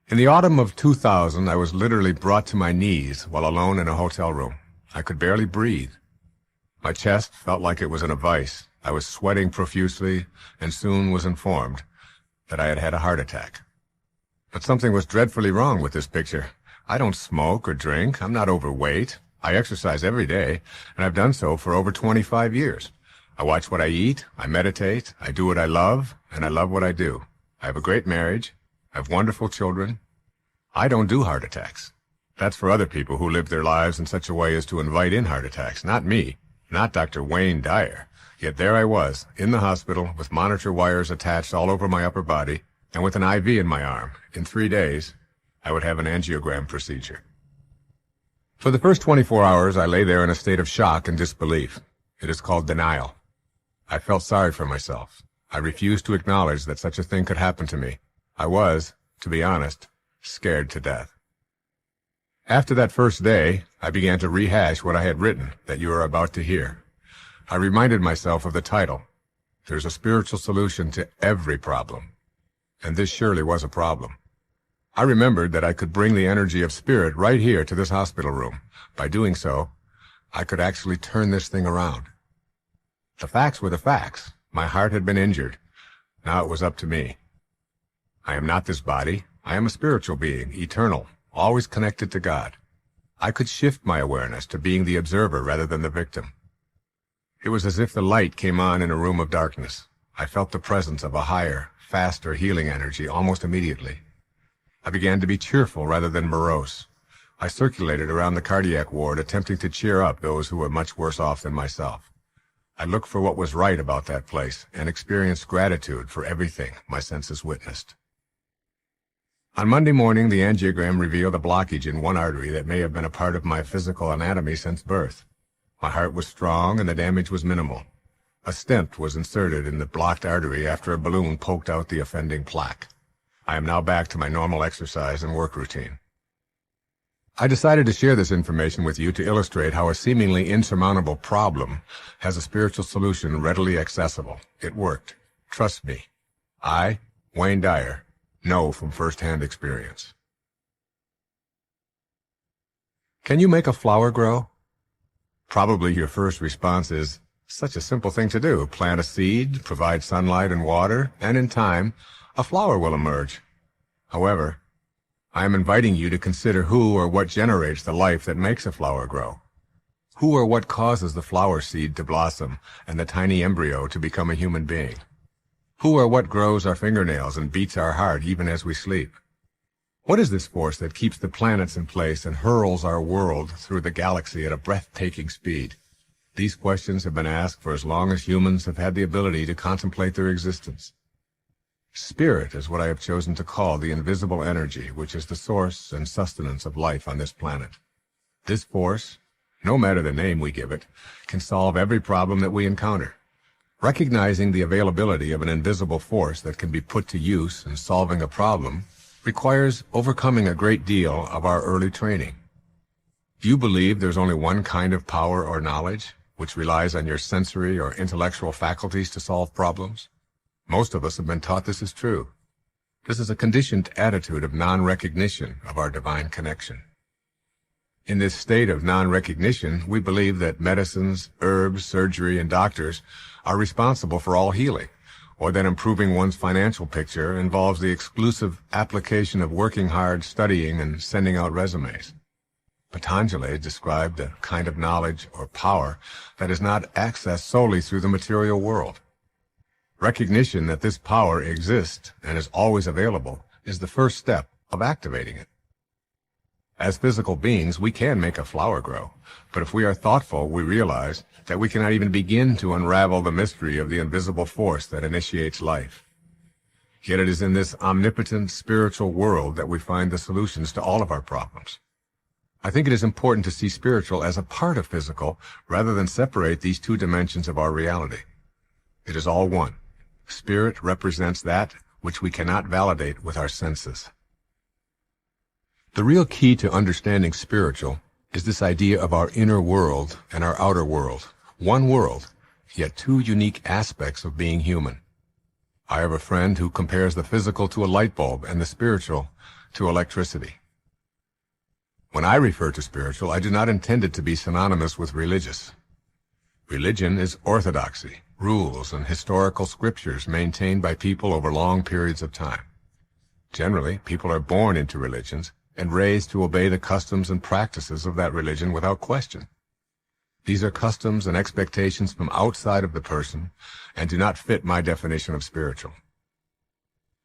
In the autumn of 2000, I was literally brought to my knees while alone in a hotel room. I could barely breathe. My chest felt like it was in a vice. I was sweating profusely and soon was informed that I had had a heart attack. But something was dreadfully wrong with this picture. I don't smoke or drink. I'm not overweight. I exercise every day, and I've done so for over 25 years. I watch what I eat, I meditate, I do what I love, and I love what I do. I have a great marriage. I have wonderful children. I don't do heart attacks. That's for other people who live their lives in such a way as to invite in heart attacks, not me, not Dr. Wayne Dyer. Yet there I was, in the hospital, with monitor wires attached all over my upper body, and with an IV in my arm. In 3 days, I would have an angiogram procedure. For the first 24 hours, I lay there in a state of shock and disbelief. It is called denial. I felt sorry for myself. I refused to acknowledge that such a thing could happen to me. I was, to be honest, scared to death. After that first day, I began to rehash what I had written that you are about to hear. I reminded myself of the title. There's a spiritual solution to every problem. And this surely was a problem. I remembered that I could bring the energy of spirit right here to this hospital room. By doing so, I could actually turn this thing around. The facts were the facts. My heart had been injured. Now it was up to me. I am not this body. I am a spiritual being, eternal, always connected to God. I could shift my awareness to being the observer rather than the victim. It was as if the light came on in a room of darkness. I felt the presence of a higher, faster healing energy almost immediately. I began to be cheerful rather than morose. I circulated around the cardiac ward, attempting to cheer up those who were much worse off than myself. I looked for what was right about that place and experienced gratitude for everything my senses witnessed. On Monday morning, the angiogram revealed a blockage in one artery that may have been a part of my physical anatomy since birth. My heart was strong and the damage was minimal. A stent was inserted in the blocked artery after a balloon poked out the offending plaque. I am now back to my normal exercise and work routine. I decided to share this information with you to illustrate how a seemingly insurmountable problem has a spiritual solution readily accessible. It worked. Trust me. I, Wayne Dyer, know from first-hand experience. Can you make a flower grow? Probably your first response is, such a simple thing to do. Plant a seed, provide sunlight and water, and in time, a flower will emerge. However, I am inviting you to consider who or what generates the life that makes a flower grow. Who or what causes the flower seed to blossom and the tiny embryo to become a human being? Who or what grows our fingernails and beats our heart even as we sleep? What is this force that keeps the planets in place and hurls our world through the galaxy at a breathtaking speed? These questions have been asked for as long as humans have had the ability to contemplate their existence. Spirit is what I have chosen to call the invisible energy, which is the source and sustenance of life on this planet. This force, no matter the name we give it, can solve every problem that we encounter. Recognizing the availability of an invisible force that can be put to use in solving a problem requires overcoming a great deal of our early training. Do you believe there's only one kind of power or knowledge, which relies on your sensory or intellectual faculties to solve problems? Most of us have been taught this is true. This is a conditioned attitude of non-recognition of our divine connection. In this state of non-recognition, we believe that medicines, herbs, surgery, and doctors are responsible for all healing, or that improving one's financial picture involves the exclusive application of working hard, studying, and sending out resumes. Patanjali described a kind of knowledge or power that is not accessed solely through the material world. Recognition that this power exists and is always available is the first step of activating it. As physical beings, we can make a flower grow, but if we are thoughtful, we realize that we cannot even begin to unravel the mystery of the invisible force that initiates life. Yet it is in this omnipotent spiritual world that we find the solutions to all of our problems. I think it is important to see spiritual as a part of physical rather than separate these two dimensions of our reality. It is all one. Spirit represents that which we cannot validate with our senses. The real key to understanding spiritual is this idea of our inner world and our outer world. One world, yet two unique aspects of being human. I have a friend who compares the physical to a light bulb and the spiritual to electricity. When I refer to spiritual, I do not intend it to be synonymous with religious. Religion is orthodoxy, rules, and historical scriptures maintained by people over long periods of time. Generally, people are born into religions and raised to obey the customs and practices of that religion without question. These are customs and expectations from outside of the person and do not fit my definition of spiritual.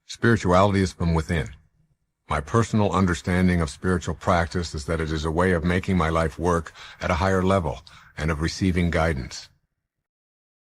Spirituality is from within. My personal understanding of spiritual practice is that it is a way of making my life work at a higher level and of receiving guidance.